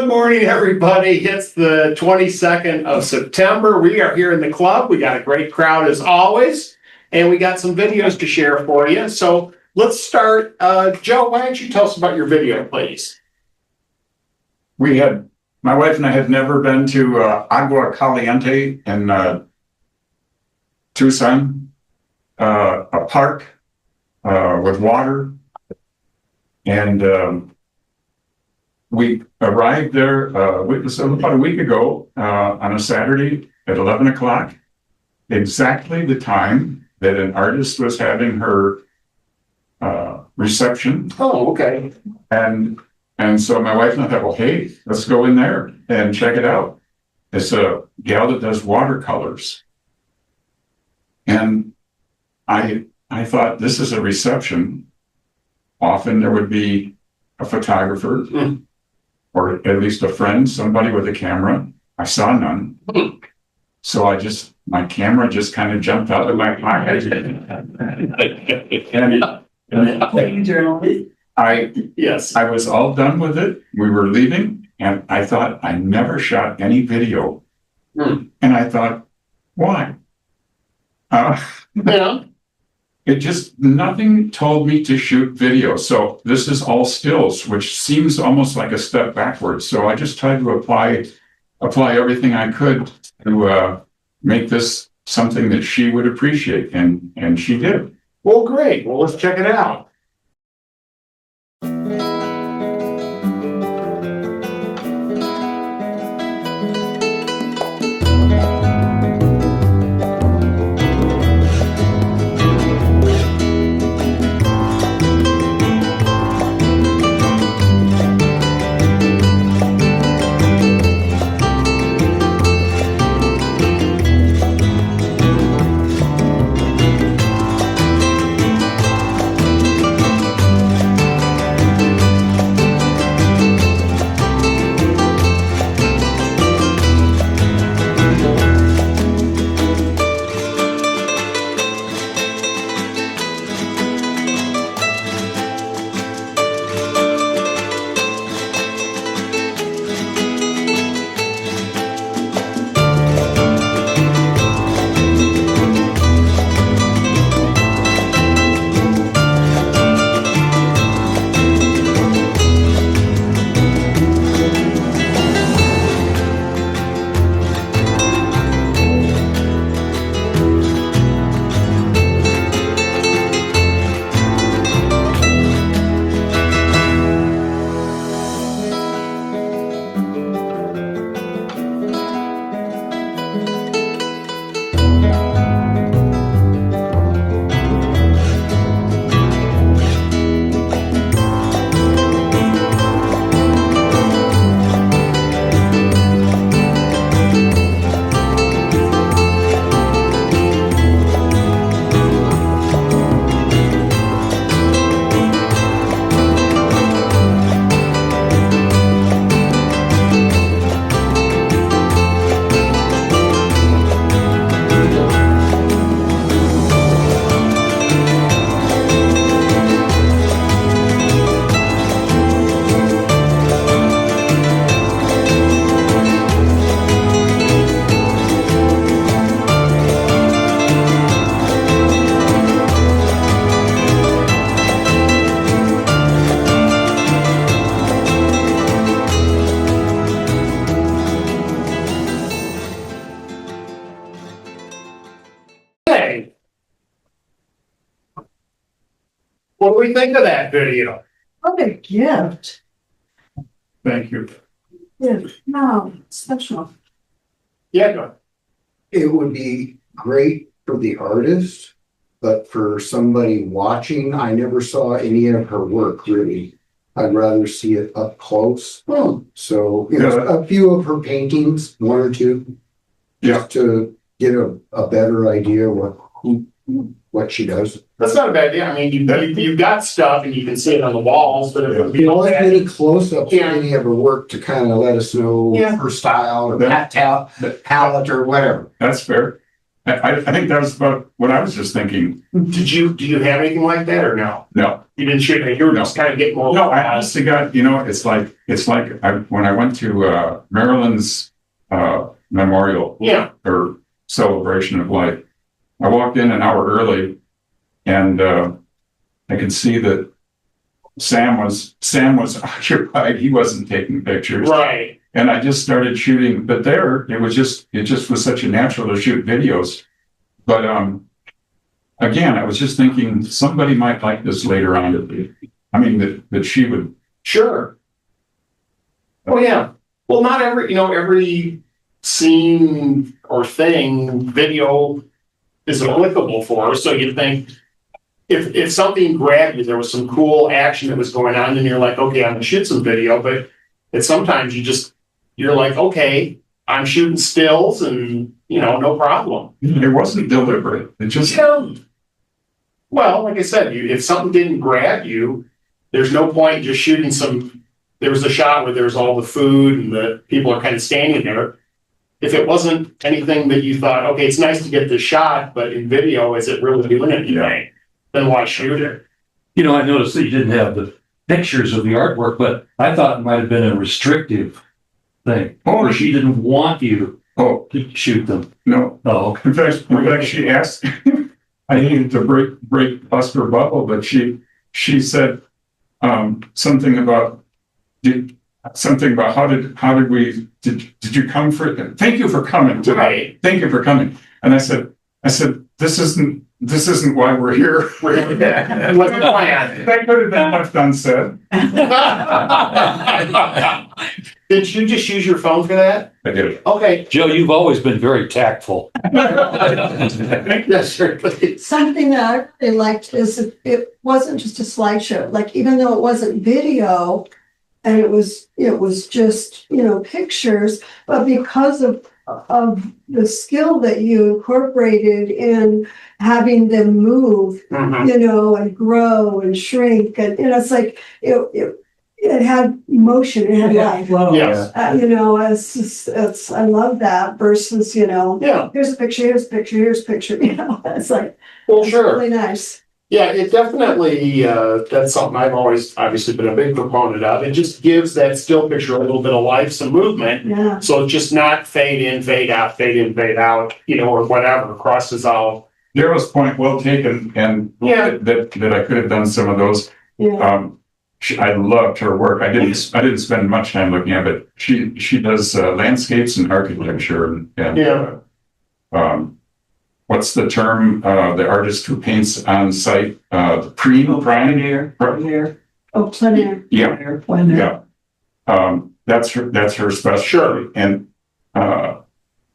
Good morning, everybody. It's the 22nd of September. We are here in the club. We got a great crowd as always, and we got some videos to share for you. So let's start. Joe, why don't you tell us about your video, please? My wife and I had never been to Agua Caliente in Tucson, a park with water. And we arrived there, it was about a week ago on a Saturday at 11 o'clock, exactly the time that an artist was having her reception. Oh, okay. And so my wife and I thought, well, hey, let's go in there and check it out. It's a gal that does watercolors. And I thought, this is a reception. Often there would be a photographer or at least a friend, somebody with a camera. I saw none. So my camera just kind of jumped out of my pocket. I was all done with it. We were leaving and I thought, I never shot any video. And I thought, why? Nothing told me to shoot video. So this is all stills, which seems almost like a step backwards. So I just tried to apply everything I could to make this something that she would appreciate. And she did. Well, great. Well, let's check it out. What do we think of that video? What a gift. Thank you. No, special. Yeah, go ahead. It would be great for the artist, but for somebody watching, I never saw any of her work really. I'd rather see it up close. So, a few of her paintings, one or two, just to get a better idea what she does. That's not a bad idea. I mean, you've got stuff and you can see it on the walls, but if You don't have any close-ups Yeah. of any of her work to kind of let us know Yeah. her style or palette or whatever. That's fair. I think that was about what I was just thinking. Do you have anything like that or no? No, You didn't shoot it, you were just kind of getting more. no, I honestly got, it's like when I went to, Maryland's, memorial Yeah, or celebration of life. I walked in an hour early and, I could see that Sam was occupied. He wasn't taking pictures. right. And I just started shooting, but there, it just was such a natural to shoot videos. But, again, I was just thinking somebody might like this later on. I mean, that she would. Sure. Oh, yeah. Well, not every scene or thing video is applicable for. So you think if something grabbed you, there was some cool action that was going on and you're like, okay, I'm gonna shoot some video, but it's sometimes you're like, okay, I'm shooting stills and, no problem. It wasn't deliberate. It just. Well, like I said, if something didn't grab you, there's no point just shooting there was a shot where there's all the food and the people are kind of standing there. If it wasn't anything that you thought, okay, it's nice to get this shot, but in video, is it really doing anything? Then why shoot it? I noticed that you didn't have the pictures of the artwork, but I thought it might have been a restrictive thing. Or she didn't want you to shoot them. No. Oh, okay. In fact, she asked, I needed to bust her bubble, but she said, something about did you come thank you for coming tonight. Right. Thank you for coming. And I said, this isn't why we're here. What's the plan? That could have been left unsaid. Did you just use your phone for that? I did. Okay. Joe, you've always been very tactful. Yes, sir. Something that I really liked is it wasn't just a slideshow, like even though it wasn't video and it was just, pictures, but because of the skill that you incorporated in having them move, Mhm. and grow and shrink. And, it's like, it had emotion, it had life. Yes. I love that versus, Yeah. here's a picture, here's a picture, here's a picture, it's like, Well, it's sure. really nice. Yeah, it definitely, that's something I've always obviously been a big proponent of. It just gives that still picture a little bit of life, some movement. Yeah. So it's just not fade in, fade out, fade in, fade out, or whatever, cross dissolve. Daryl's point well taken, and Yeah. that I could have done some of those. Yeah. I loved her work. I didn't spend much time looking at it. She does landscapes and architecture and Yeah. what's the term? The artist who paints on site, pioneer. Oh, plein air. Yeah, Plein air. yeah. That's her specialty. Sure. And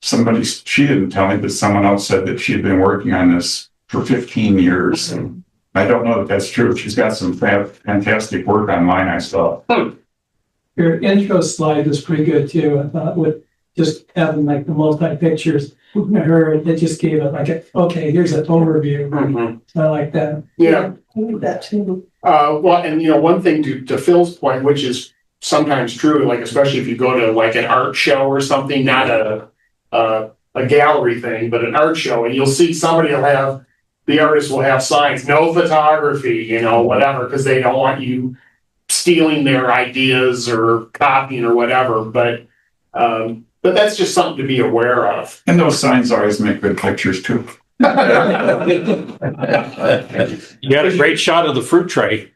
she didn't tell me, but someone else said that she had been working on this for 15 years. And I don't know that that's true. She's got some fantastic work online, I saw. Your intro slide was pretty good too. I thought with just having like the multi-pictures, her, it just gave it like, okay, here's an overview. Mhm. I like that. Yeah. I like that too. Well, and one thing to Phil's point, which is sometimes true, like especially if you go to like an art show or something, not a gallery thing, but an art show, and you'll see the artist will have signs, no photography, whatever, because they don't want you stealing their ideas or copying or whatever. But that's just something to be aware of. And those signs always make good pictures too. You got a great shot of the fruit tray.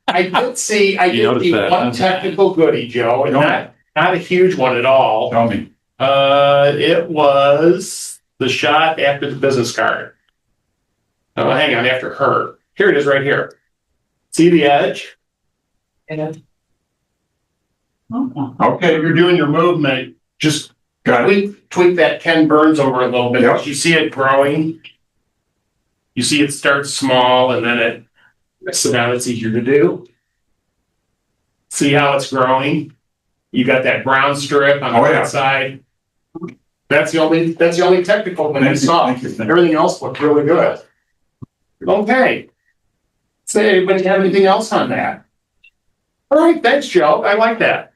I did see You noticed that, one huh? technical goodie, Joe, and No. not a huge one at all. Tell me. It was the shot after the business card. Oh, hang on, after her. Here it is right here. See the edge? Okay, You're doing your movement, just got it. tweak that Ken Burns over a little bit. Yep. You see it growing. You see it starts small and then so now it's easier to do. See how it's growing? You got that brown strip on the Oh, yeah. right side. That's the only technical one I Thank you, saw. thank you, thank you. Everything else looked really good. Okay. So anybody have anything else on that? All right, thanks, Joe. I like that.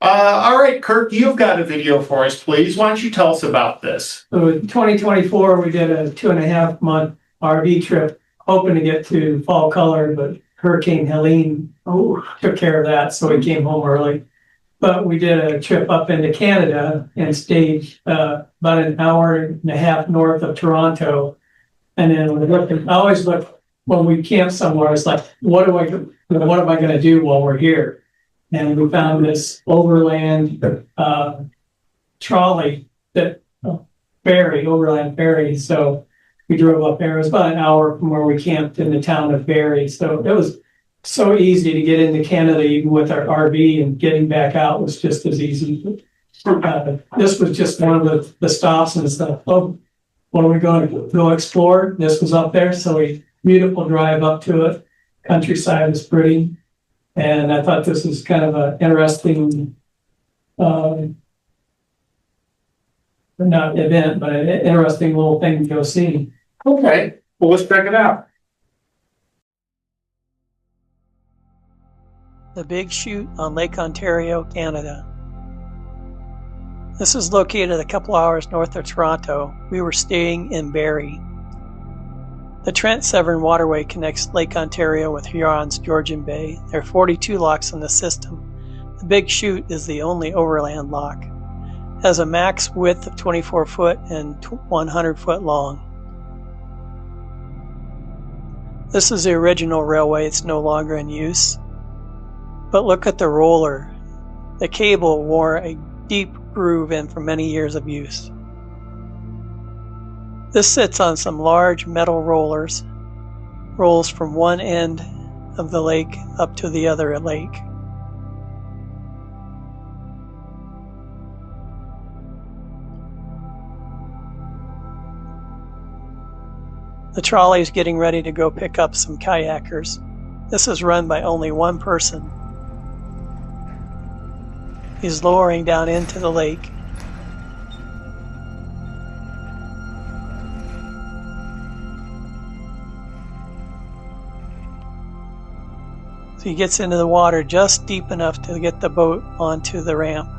All right, Kirk, you've got a video for us, please. Why don't you tell us about this? So in 2024, we did a 2.5 month RV trip, hoping to get to Fall Color, but Hurricane Helene took care of that, so we came home early. But we did a trip up into Canada and stayed about an hour and a half north of Toronto. And then I always look when we camp somewhere. It's like, what am I going to do while we're here? And we found this overland trolley that overland ferry. So we drove up there. It was about an hour from where we camped in the town of Barrie. So it was so easy to get into Canada, even with our RV, and getting back out was just as easy. This was just one of the stops and stuff. Oh, when are we going to go explore? This was up there. So beautiful drive up to it. Countryside was pretty. And I thought this was kind of an interesting, not event, but an interesting little thing to go see. Okay, well, let's check it out. The Big Chute on Lake Ontario, Canada. This is located a couple hours north of Toronto. We were staying in Barrie. The Trent Severn Waterway connects Lake Ontario with Huron's Georgian Bay. There are 42 locks in the system. The Big Chute is the only overland lock. It has a max width of 24 foot and 100 foot long. This is the original railway. It's no longer in use. But look at the roller. The cable wore a deep groove in for many years of use. This sits on some large metal rollers, rolls from one end of the lake up to the other lake. The trolley is getting ready to go pick up some kayakers. This is run by only one person. He's lowering down into the lake. So he gets into the water just deep enough to get the boat onto the ramp.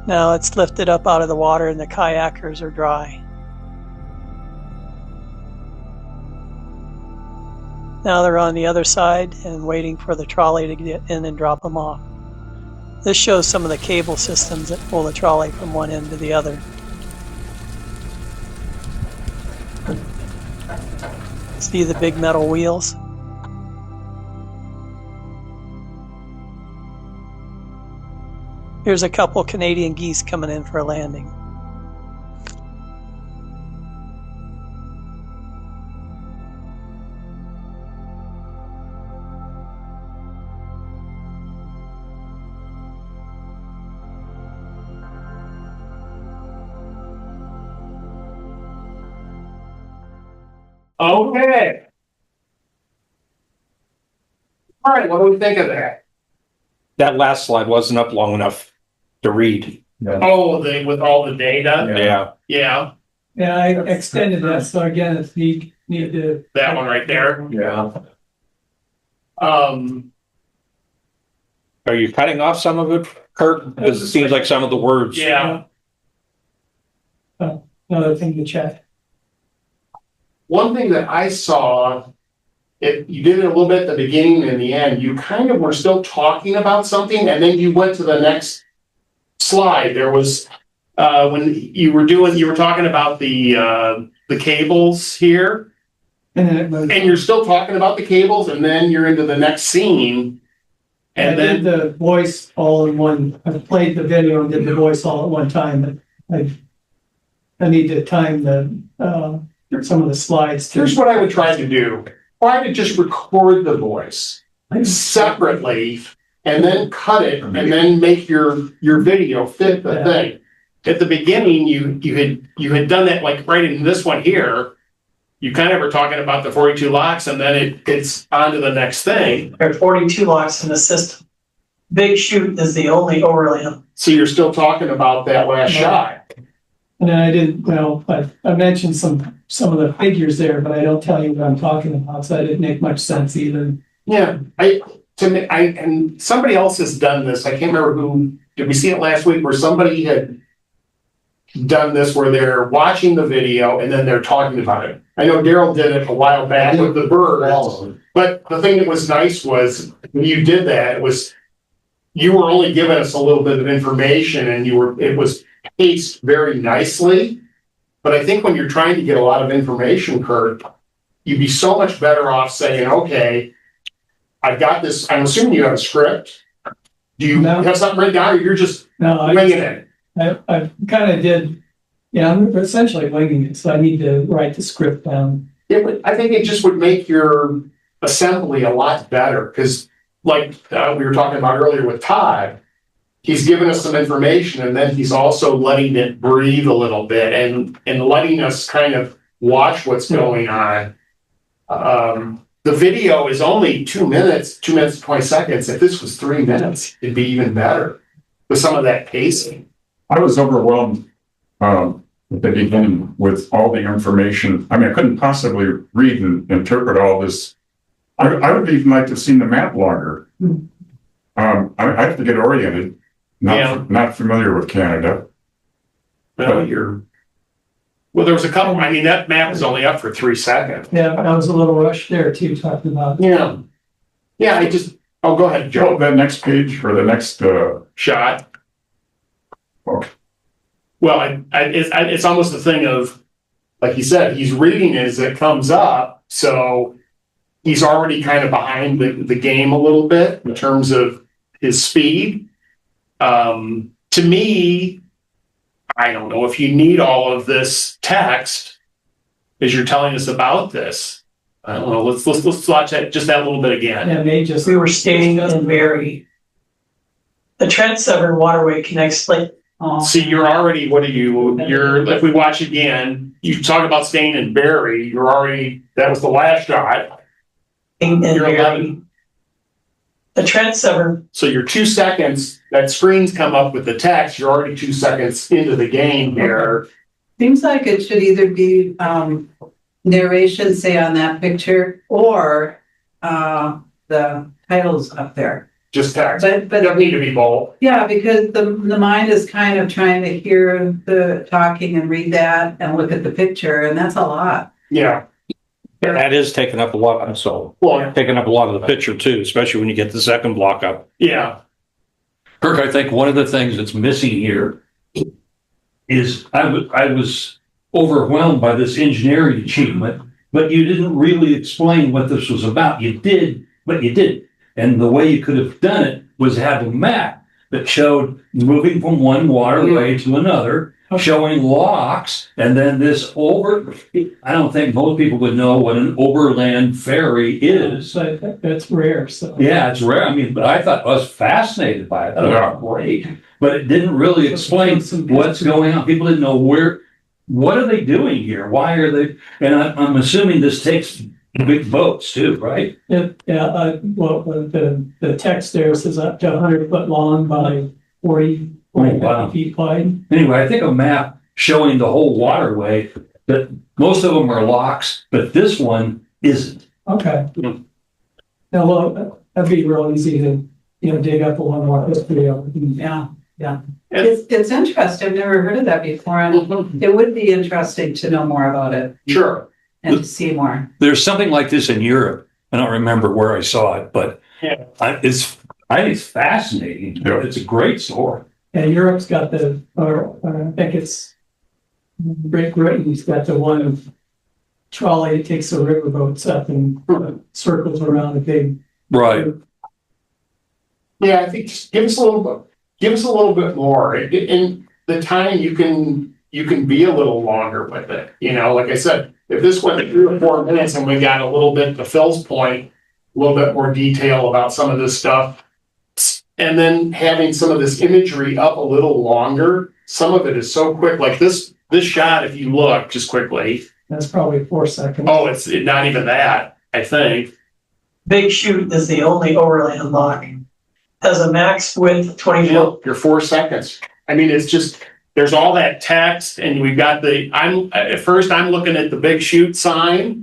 Now it's lifted up out of the water and the kayakers are dry. Now they're on the other side and waiting for the trolley to get in and drop them off. This shows some of the cable systems that pull the trolley from one end to the other. See the big metal wheels? Here's a couple Canadian geese coming in for a landing. Okay. All right, what do we think of that? That last slide wasn't up long enough to read. Oh, with all the data? Yeah. Yeah, Yeah, I extended that, so again, it's need to. that one right there. Yeah. Um, Are you cutting off some of it, Kurt? Because it seems like some of the words. yeah. Another thing to check. One thing that I saw, you did it a little bit at the beginning and the end, you kind of were still talking about something and then you went to the next slide. There was, when you were talking about the cables here. And then it moves. And you're still talking about the cables and then you're into the next scene. And I did then, the voice all in one. I played the video and did the voice all at one time. But I need to time some of the slides too. here's what I would try to do. Try to just record the voice separately and then cut it and then make your video fit the thing. At the beginning, you had done that like right in this one here. You kind of were talking about the 42 locks and then it's on to the next thing. There are 42 locks in the system. Big Chute is the only overland. So you're still talking about that last shot. And then I didn't, well, I mentioned some of the figures there, but I don't tell you what I'm talking about, so that didn't make much sense either. Yeah, and somebody else has done this. I can't remember who, did we see it last week where somebody had done this where they're watching the video and then they're talking about it. I know Daryl did it a while back with the birds, but the thing that was nice was when you did that, you were only giving us a little bit of information and it was paced very nicely. But I think when you're trying to get a lot of information, Kurt, you'd be so much better off saying, okay, I've got this, I'm assuming you have a script. Do you No. have something written down or you're just No, winging it? I kind of did, yeah, I'm essentially winging it, so I need to write the script down. I think it just would make your assembly a lot better, because like we were talking about earlier with Todd, he's given us some information and then he's also letting it breathe a little bit and letting us kind of watch what's going on. The video is only 2 minutes, 2 minutes, 20 seconds. If this was 3 minutes, it'd be even better with some of that pacing. I was overwhelmed, at the beginning with all the information. I mean, I couldn't possibly read and interpret all this. I would even like to have seen the map longer. I have to get oriented, not familiar with Canada. Well, there was a couple, I mean, that map is only up for 3 seconds. Yeah, I was a little rushed there too, talking about. Yeah. Yeah, go ahead, Joe. That next page or the next, Shot. okay. Well, it's almost a thing of, like he said, he's reading it as it comes up, so he's already kind of behind the game a little bit in terms of his speed. To me, I don't know if you need all of this text as you're telling us about this. I don't know. Let's watch that little bit again. Yeah, they just. We were staying in Barry. The Trent Severn Waterway connects Lake. See, if we watch again, you talk about staying in Barry, that was the last shot. In You're Barry. 11. The Trent Severn. So you're 2 seconds, that screen's come up with the text, you're already 2 seconds into the game here. Seems like it should either be narration, say on that picture, or the titles up there. Just text. But Don't need to be bold. yeah, because the mind is kind of trying to hear the talking and read that and look at the picture, and that's a lot. Yeah. That is taking up a lot, taking up a lot of the picture too, especially when you get the second block up. Yeah. Kirk, I think one of the things that's missing here is I was overwhelmed by this engineering achievement, but you didn't really explain what this was about. You did, but you didn't. And the way you could have done it was have a map that showed moving from one waterway to another, showing locks, and then I don't think most people would know what an overland ferry is. But that's rare, so. Yeah, it's rare. I mean, but I thought I was fascinated by it. That was great. But it didn't really explain what's going on. People didn't know what are they doing here? Why are they? And I'm assuming this takes big boats too, right? Well, the text there says up to 100 foot long by 40 wow. feet wide. Anyway, I think a map showing the whole waterway, that most of them are locks, but this one isn't. Okay. Now, well, that'd be real easy to, dig up along our history of it. Yeah. It's interesting. I've never heard of that before, and it would be interesting to know more about it. Sure. And to see more. There's something like this in Europe. I don't remember where I saw it, but I think it's fascinating. Yeah. It's a great story. Yeah, Europe's got I think it's Great Britain's got the one trolley that takes the river boats up and circles around a big. Right. Yeah, I think just give us a little bit more. In the time you can be a little longer with it. Like I said, if this went 3 or 4 minutes and we got a little bit to Phil's point, a little bit more detail about some of this stuff, and then having some of this imagery up a little longer, some of it is so quick. Like this shot, if you look just quickly. That's probably 4 seconds. Oh, it's not even that, I think. Big Chute is the only overland lock. Has a max width 20 foot. You're 4 seconds. I mean, it's just, there's all that text and we've got at first I'm looking at the big shoot sign.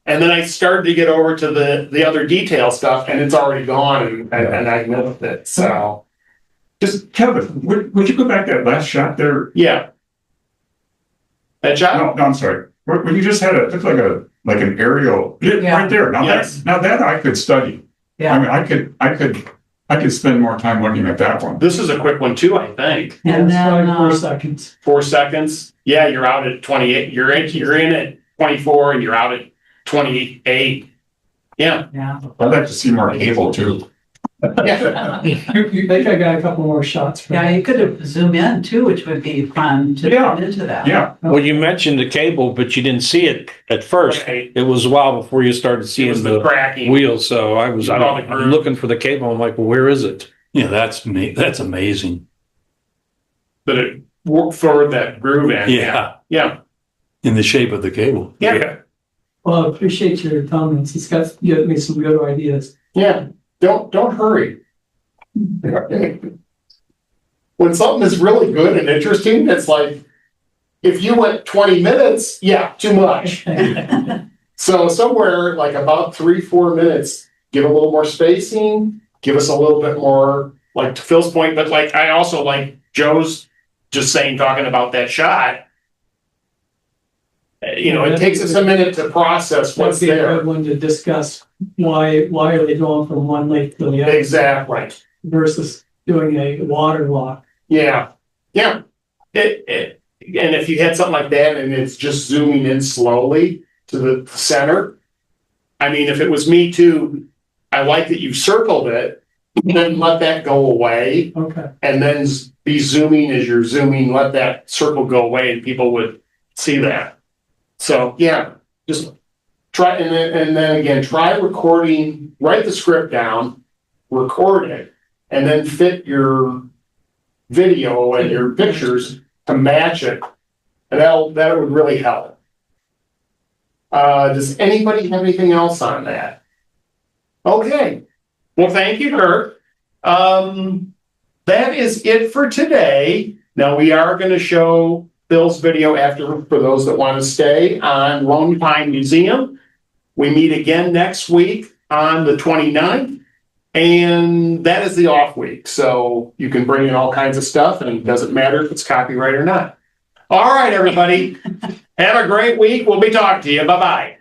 And then I started to get over to the other detail stuff and it's already gone and I missed it, so. Just Kevin, would you go back that last shot there? Yeah. That shot? No, I'm sorry. When you just had it looked like an aerial, Yeah. right there. Yes. Now that I could study. Yeah. I mean, I could spend more time looking at that one. This is a quick one too, I think. And It's then, like 4 seconds. 4 seconds. Yeah, you're out at 28. You're in at 24 and you're out at 28. Yeah. yeah. I'd like to see more cable too. Yeah. I think I got a couple more shots for Yeah, that. you could have zoomed in too, which would be fun to Yeah. get into that. Yeah, Well, you mentioned the cable, but you didn't see it at first. Right. It was a while before you started It seeing was the the cracking. wheels, so I'm groove. looking for the cable. I'm like, well, where is it? Yeah, that's amazing. That it worked for that groove in. Yeah, Yeah. in the shape of the cable. Yeah. Well, I appreciate your comments. It's got given me some good ideas. Yeah. Don't hurry. When something is really good and interesting, it's like, if you went 20 minutes, yeah, too much. So somewhere like about 3-4 minutes, give a little more spacing, give us a little bit more, like to Phil's point, but like, I also like Joe's just saying, talking about that shot. It takes us a minute to process That'd what's be a there. good one to discuss. Why are they going from one lake to the other Exactly. versus doing a water walk? Yeah. And if you had something like that and it's just zooming in slowly to the center, I mean, if it was me too, I like that you circled it, then let that go away Okay. and then be zooming as you're zooming, let that circle go away and people would see that. So, yeah, just try, and then again, try recording, write the script down, record it, and then fit your video and your pictures to match it. And that would really help. Does anybody have anything else on that? Okay, well, thank you, Kurt. That is it for today. Now, we are gonna show Bill's video after, for those that want to stay, on Lone Pine Museum. We meet again next week on the 29th, and that is the off week. So you can bring in all kinds of stuff and it doesn't matter if it's copyright or not. All right, everybody. Have a great week. We'll be talking to you. Bye-bye.